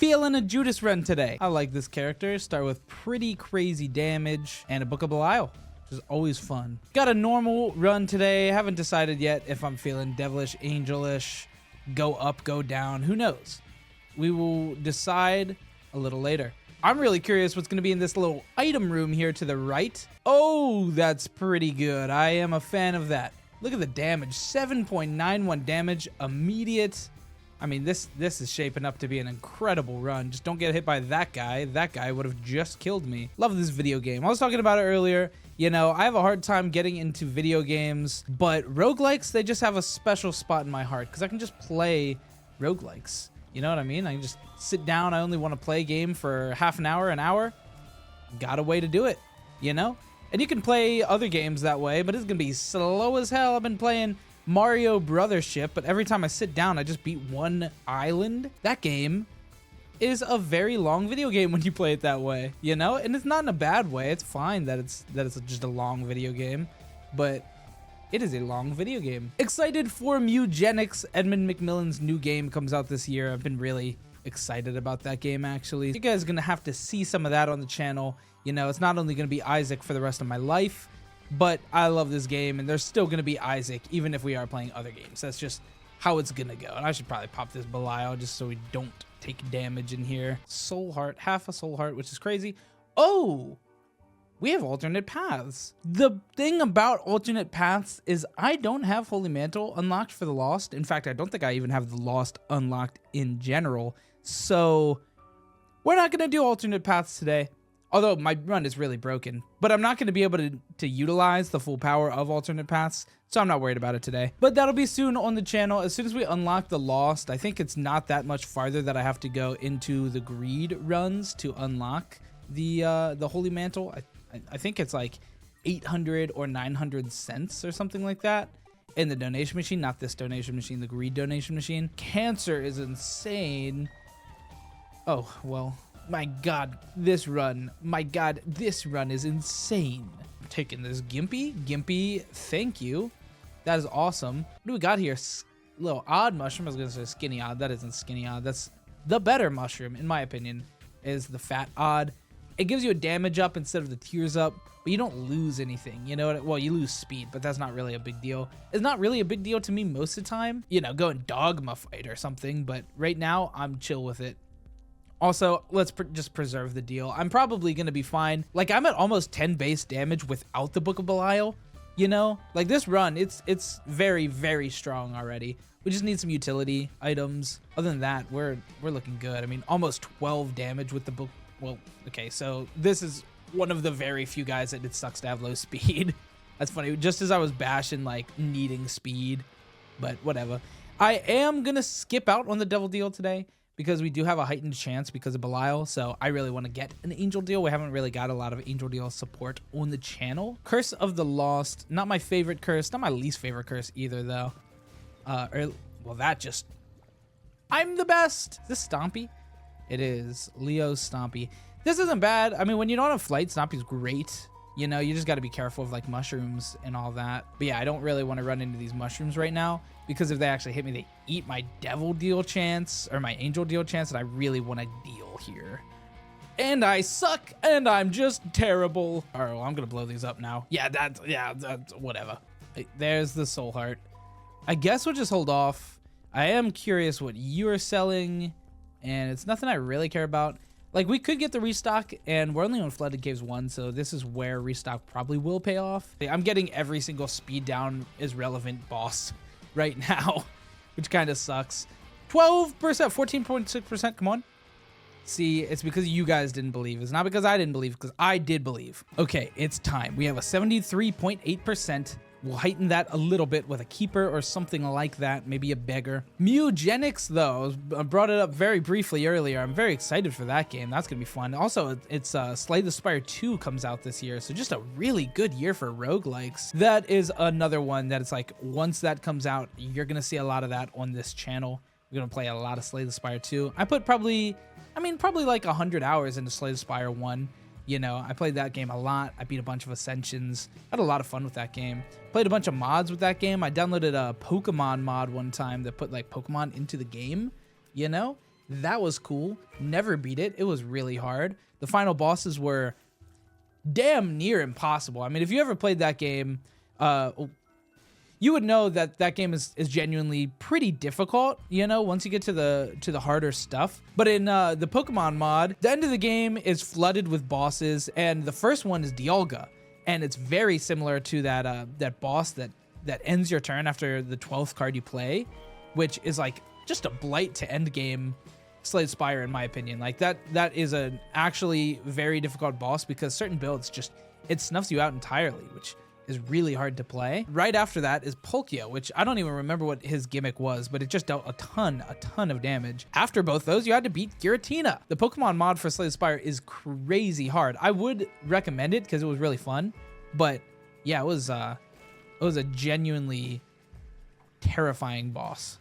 Feeling a Judas run today. I like this character. Start with pretty crazy damage and a Book of Belial, which is always fun. Got a normal run today. Haven't decided yet if I'm feeling devilish, angelish, go up, go down. Who knows? We will decide a little later. I'm really curious what's going to be in this little item room here to the right. Oh, that's pretty good. I am a fan of that. Look at the damage. 7.91 damage, immediate. I mean, this is shaping up to be an incredible run. Just don't get hit by that guy. That guy would have just killed me. Love this video game. I was talking about it earlier. You know, I have a hard time getting into video games, but roguelikes, they just have a special spot in my heart because I can just play roguelikes. You know what I mean? I can just sit down. I only want to play a game for half an hour. Got a way to do it, you know? And you can play other games that way, but it's going to be slow as hell. I've been playing Mario Brothership, but every time I sit down, I just beat one island. That game is a very long video game when you play it that way, you know? And it's not in a bad way. It's fine that it's just a long video game, but it is a long video game. Excited for Mugenics. Edmund McMillan's new game comes out this year. I've been really excited about that game, actually. You guys are going to have to see some of that on the channel. You know, it's not only going to be Isaac for the rest of my life, but I love this game, and there's still going to be Isaac, even if we are playing other games. That's just how it's going to go. And I should probably pop this Belial just so we don't take damage in here. Soul Heart, half a Soul Heart, which is crazy. Oh! We have alternate paths. The thing about alternate paths is I don't have Holy Mantle unlocked for the Lost. In fact, I don't think I even have the Lost unlocked in general. So we're not going to do alternate paths today. Although my run is really broken. But I'm not going to be able to utilize the full power of alternate paths. So I'm not worried about it today. But that'll be soon on the channel. As soon as we unlock the Lost, I think it's not that much farther that I have to go into the greed runs to unlock the Holy Mantle. I think it's like 800 or 900 cents or something like that in the donation machine. Not this donation machine, the greed donation machine. Cancer is insane. Oh, well, my God, this run. My God, this run is insane. I'm taking this Gimpy. Gimpy, thank you. That is awesome. What do we got here? Little odd mushroom. I was going to say skinny odd. That isn't skinny odd. That's the better mushroom, in my opinion, is the fat odd. It gives you a damage up instead of the tears up, but you don't lose anything, you know? Well, you lose speed, but that's not really a big deal. It's not really a big deal to me most of the time. You know, go and dogma fight or something, but right now, I'm chill with it. Also, let's just preserve the deal. I'm probably going to be fine. Like, I'm at almost 10 base damage without the Book of Belial, you know? Like, this run, it's very, very strong already. We just need some utility items. Other than that, we're looking good. I mean, almost 12 damage with the book. Well, okay, so this is one of the very few guys that it sucks to have low speed. That's funny. Just as I was bashing, like, needing speed, but whatever. I am going to skip out on the Devil Deal today because we do have a heightened chance because of Belial, so I really want to get an Angel Deal. We haven't really got a lot of Angel Deal support on the channel. Curse of the Lost, not my favorite curse, not my least favorite curse either, though. Well, that just... I'm the best! Is this Stompy? It is Leo's Stompy. This isn't bad. I mean, when you don't have flight, Stompy's great. You know, you just got to be careful of like mushrooms and all that. But yeah, I don't really want to run into these mushrooms right now because if they actually hit me, they eat my Devil Deal chance or my Angel Deal chance, and I really want to deal here. And I suck, and I'm just terrible. All right, well, I'm gonna blow these up now. Yeah, that's whatever. There's the Soul Heart. I guess we'll just hold off. I am curious what you are selling. And it's nothing I really care about. Like, we could get the restock, and we're only on Flooded Caves 1, so this is where restock probably will pay off. I'm getting every single speed down is relevant boss right now, which kind of sucks. 12%, 14.6%, come on. See, it's because you guys didn't believe. It's not because I didn't believe, because I did believe. Okay, it's time. We have a 73.8%. We'll heighten that a little bit with a keeper or something like that, maybe a beggar. Mugenics, though, I brought it up very briefly earlier. I'm very excited for that game. That's gonna be fun. Also, it's Slay the Spire 2 comes out this year, so just a really good year for roguelikes. That is another one that it's like, once that comes out, you're gonna see a lot of that on this channel. We're gonna play a lot of Slay the Spire 2. I put probably like 100 hours into Slay the Spire 1. You know, I played that game a lot. I beat a bunch of Ascensions. Had a lot of fun with that game. Played a bunch of mods with that game. I downloaded a Pokemon mod one time that put like Pokemon into the game, you know? That was cool. Never beat it. It was really hard. The final bosses were damn near impossible. I mean, if you ever played that game, you would know that that game is genuinely pretty difficult, you know, once you get to the harder stuff. But in the Pokemon mod, the end of the game is flooded with bosses, and the first one is Dialga, and it's very similar to that boss that ends your turn after the 12th card you play, which is like just a blight to end game Slay Spire, in my opinion. Like that is an actually very difficult boss because certain builds just, it snuffs you out entirely, which is really hard to play. Right after that is Polkia, which I don't even remember what his gimmick was, but it just dealt a ton of damage. After both those, you had to beat Giratina. The Pokemon mod for Slay the Spire is crazy hard. I would recommend it because it was really fun, but yeah, it was a genuinely terrifying boss.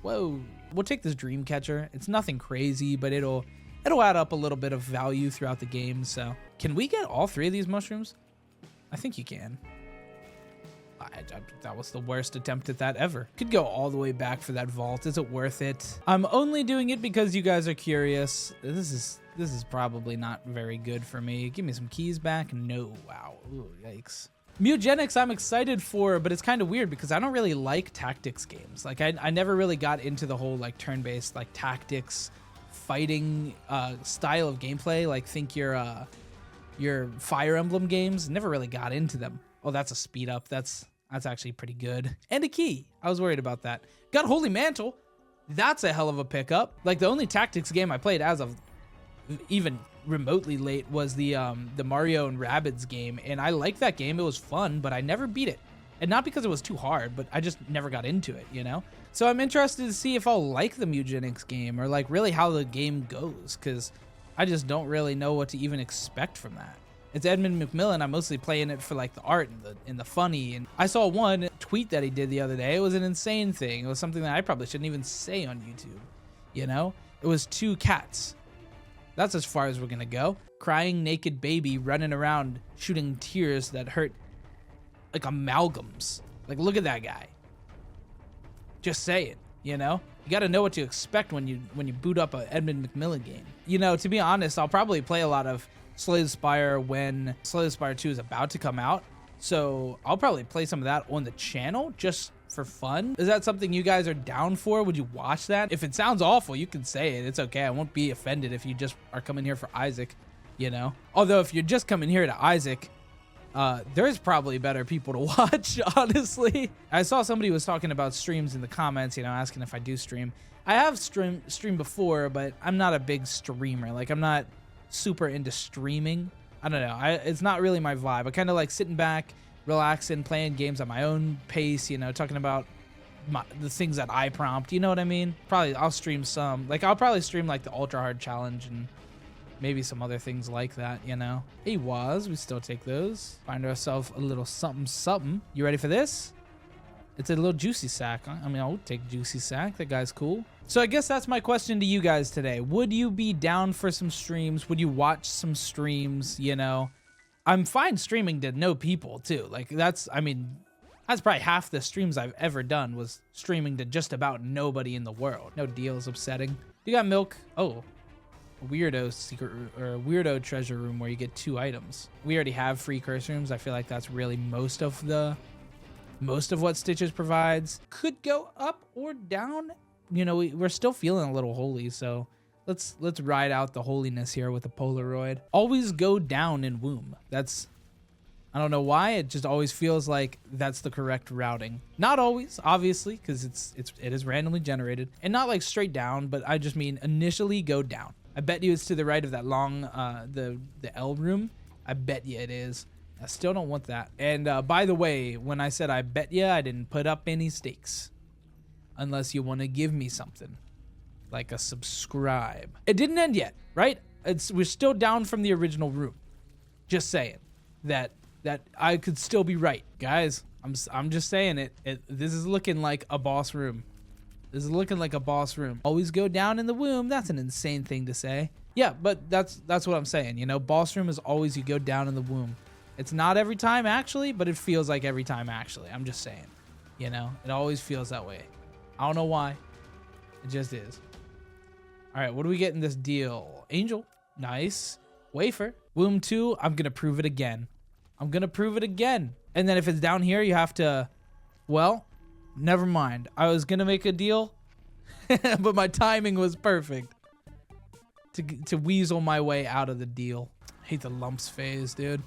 Whoa. We'll take this Dreamcatcher. It's nothing crazy, but it'll add up a little bit of value throughout the game. So can we get all 3 of these mushrooms? I think you can. That was the worst attempt at that ever. Could go all the way back for that vault. Is it worth it? I'm only doing it because you guys are curious. This is probably not very good for me. Give me some keys back. No. Wow. Ooh, yikes. Mutagenics I'm excited for, but it's kind of weird because I don't really like tactics games. Like I never really got into the whole like turn-based like tactics fighting style of gameplay. Like think your Fire Emblem games. Never really got into them. Oh, that's a speed up. That's actually pretty good. And a key. I was worried about that. Got Holy Mantle. That's a hell of a pickup. Like the only tactics game I played as of even remotely late was the Mario and Rabbids game, and I liked that game. It was fun, but I never beat it. And not because it was too hard, but I just never got into it, you know? So I'm interested to see if I'll like the Mutagenics game or like really how the game goes, because I just don't really know what to even expect from that. It's Edmund McMillan. I'm mostly playing it for like the art and the funny. And I saw one tweet that he did the other day. It was an insane thing. It was something that I probably shouldn't even say on YouTube, you know? It was 2 cats. That's as far as we're gonna go. Crying naked baby running around shooting tears that hurt like amalgams. Like, look at that guy. Just saying, you know? You gotta know what to expect when you boot up a Edmund McMillan game. You know, to be honest, I'll probably play a lot of Slay the Spire when Slay the Spire 2 is about to come out. So I'll probably play some of that on the channel just for fun. Is that something you guys are down for? Would you watch that? If it sounds awful, you can say it. It's okay. I won't be offended if you just are coming here for Isaac, you know? Although if you're just coming here to Isaac, there's probably better people to watch, honestly. I saw somebody was talking about streams in the comments, you know, asking if I do stream. I have streamed before, but I'm not a big streamer. Like, I'm not super into streaming. I don't know. It's not really my vibe. I kind of like sitting back, relaxing, playing games at my own pace, you know, talking about the things that I prompt, you know what I mean? Probably I'll stream some. Like, I'll probably stream like the Ultra Hard Challenge and maybe some other things like that, you know? Hey, we still take those. Find ourselves a little something. You ready for this? It's a little juicy sack. I mean, I'll take juicy sack. That guy's cool. So I guess that's my question to you guys today. Would you be down for some streams? Would you watch some streams, you know? I'm fine streaming to no people too. Like that's probably half the streams I've ever done was streaming to just about nobody in the world. No deal is upsetting. You got milk. Oh, a weirdo secret or a weirdo treasure room where you get 2 items. We already have free curse rooms. I feel like that's really most of what Stitches provides. Could go up or down. You know, we're still feeling a little holy, so let's ride out the holiness here with a Polaroid. Always go down in womb. I don't know why, it just always feels like that's the correct routing. Not always, obviously, because it is randomly generated. And not like straight down, but I just mean initially go down. I bet you it's to the right of that long, the L room. I bet you it is. I still don't want that. And by the way, when I said I bet you, I didn't put up any stakes. Unless you want to give me something. Like a subscribe. It didn't end yet, right? We're still down from the original room. Just saying that I could still be right. Guys, I'm just saying it. This is looking like a boss room. This is looking like a boss room. Always go down in the womb. That's an insane thing to say. Yeah, but that's what I'm saying. You know, boss room is always you go down in the womb. It's not every time actually, but it feels like every time actually. I'm just saying. You know, it always feels that way. I don't know why. It just is. All right, what do we get in this deal? Angel, nice. Wafer, womb 2. I'm gonna prove it again. I'm gonna prove it again. And then if it's down here, you have to, well, never mind. I was gonna make a deal, but my timing was perfect to weasel my way out of the deal. I hate the lumps phase, dude.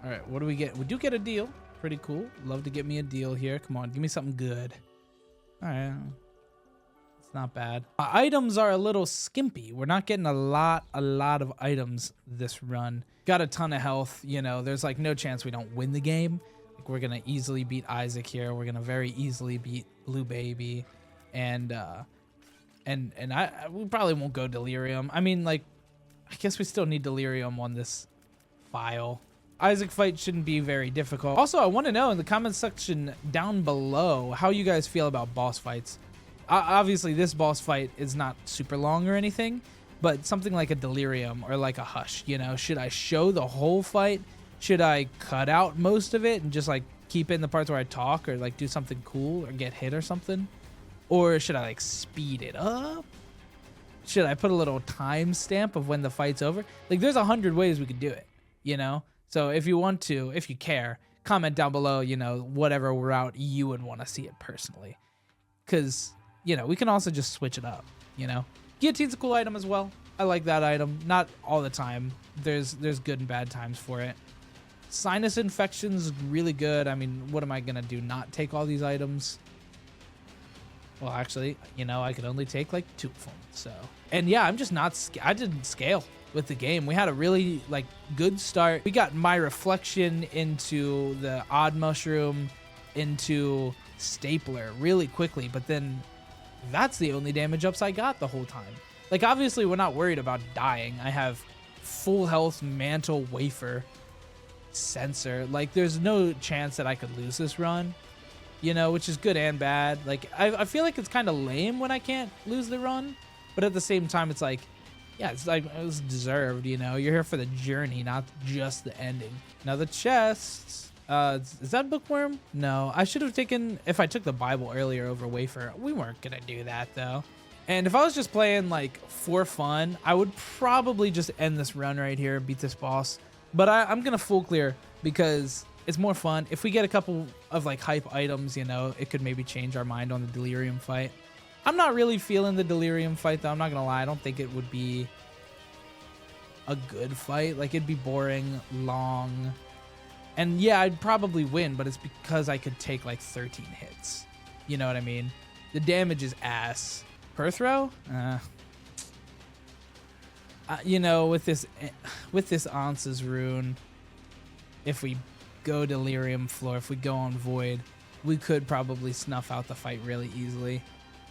All right, what do we get? We do get a deal. Pretty cool. Love to get me a deal here. Come on, give me something good. All right. It's not bad. Our items are a little skimpy. We're not getting a lot of items this run. Got a ton of health. You know, there's like no chance we don't win the game. Like, we're gonna easily beat Isaac here. We're gonna very easily beat Blue Baby, and we probably won't go Delirium. I mean, like, I guess we still need Delirium on this file. Isaac fight shouldn't be very difficult. Also, I want to know in the comments section down below how you guys feel about boss fights. Obviously, this boss fight is not super long or anything, but something like a Delirium or like a Hush, you know, should I show the whole fight? Should I cut out most of it and just like keep in the parts where I talk or like do something cool or get hit or something? Or should I like speed it up? Should I put a little timestamp of when the fight's over? Like, there's 100 ways we could do it, you know? So if you want to, if you care, comment down below, you know, whatever route you would want to see it personally. Because, you know, we can also just switch it up, you know. Guillotine's a cool item as well. I like that item. Not all the time. There's good and bad times for it. Sinus infection's really good. I mean, what am I going to do? Not take all these items? Well, actually, you know, I could only take like 2 of them. So, and yeah, I'm just not, I didn't scale with the game. We had a really like good start. We got my reflection into the odd mushroom, into stapler really quickly, but then that's the only damage ups I got the whole time. Like, obviously we're not worried about dying. I have full health mantle wafer sensor. Like, there's no chance that I could lose this run, you know, which is good and bad. Like, I feel like it's kind of lame when I can't lose the run, but at the same time it's like, yeah, it's like, it was deserved, you know. You're here for the journey, not just the ending. Now the chests, is that bookworm? No, I should have taken, if I took the Bible earlier over wafer, we weren't gonna do that though. And if I was just playing like for fun, I would probably just end this run right here, beat this boss. But I'm gonna full clear because it's more fun. If we get a couple of like hype items, you know, it could maybe change our mind on the Delirium fight. I'm not really feeling the Delirium fight though. I'm not gonna lie. I don't think it would be a good fight. Like, it'd be boring, long, and yeah, I'd probably win, but it's because I could take like 13 hits. You know what I mean? The damage is ass. Per throw? You know, with this Ansa's rune, if we go Delirium floor, if we go on Void, we could probably snuff out the fight really easily.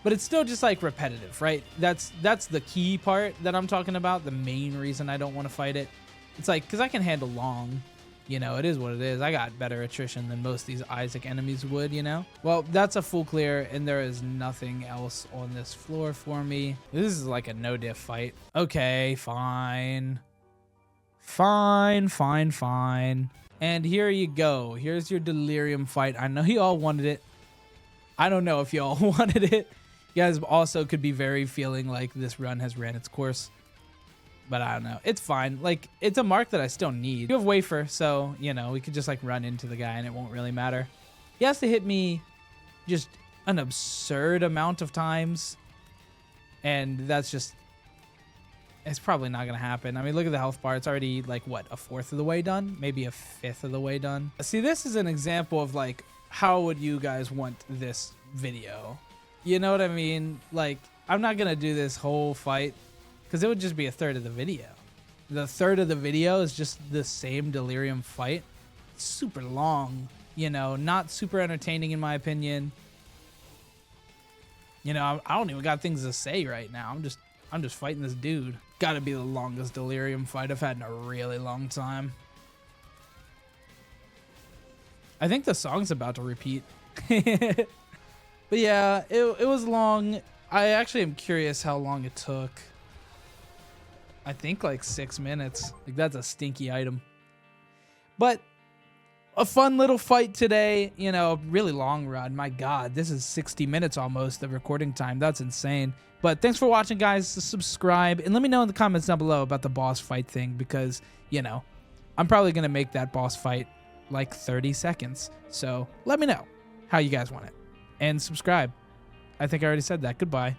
But it's still just like repetitive, right? That's the key part that I'm talking about. The main reason I don't want to fight it. It's like, because I can handle long. You know, it is what it is. I got better attrition than most of these Isaac enemies would, you know? Well, that's a full clear, and there is nothing else on this floor for me. This is like a no-diff fight. Okay, fine. Fine. And here you go. Here's your Delirium fight. I know you all wanted it. I don't know if you all wanted it. You guys also could be very feeling like this run has ran its course. But I don't know. It's fine. Like, it's a mark that I still need. You have wafer, so, you know, we could just, like, run into the guy and it won't really matter. He has to hit me just an absurd amount of times. And that's just... it's probably not going to happen. I mean, look at the health bar. It's already, like, what, a 1/4 of the way done? Maybe a 1/5 of the way done. See, this is an example of, like, how would you guys want this video? You know what I mean? Like, I'm not going to do this whole fight because it would just be a 1/3 of the video. The 1/3 of the video is just the same Delirium fight. It's super long, you know, not super entertaining in my opinion. You know, I don't even got things to say right now. I'm just fighting this dude. Gotta be the longest Delirium fight I've had in a really long time. I think the song's about to repeat. But yeah, it was long. I actually am curious how long it took. I think like 6 minutes. Like, that's a stinky item. But a fun little fight today, you know, really long run. My God, this is 60 minutes almost of recording time. That's insane. But thanks for watching, guys. Subscribe and let me know in the comments down below about the boss fight thing because, you know, I'm probably going to make that boss fight like 30 seconds. So let me know how you guys want it and subscribe. I think I already said that. Goodbye.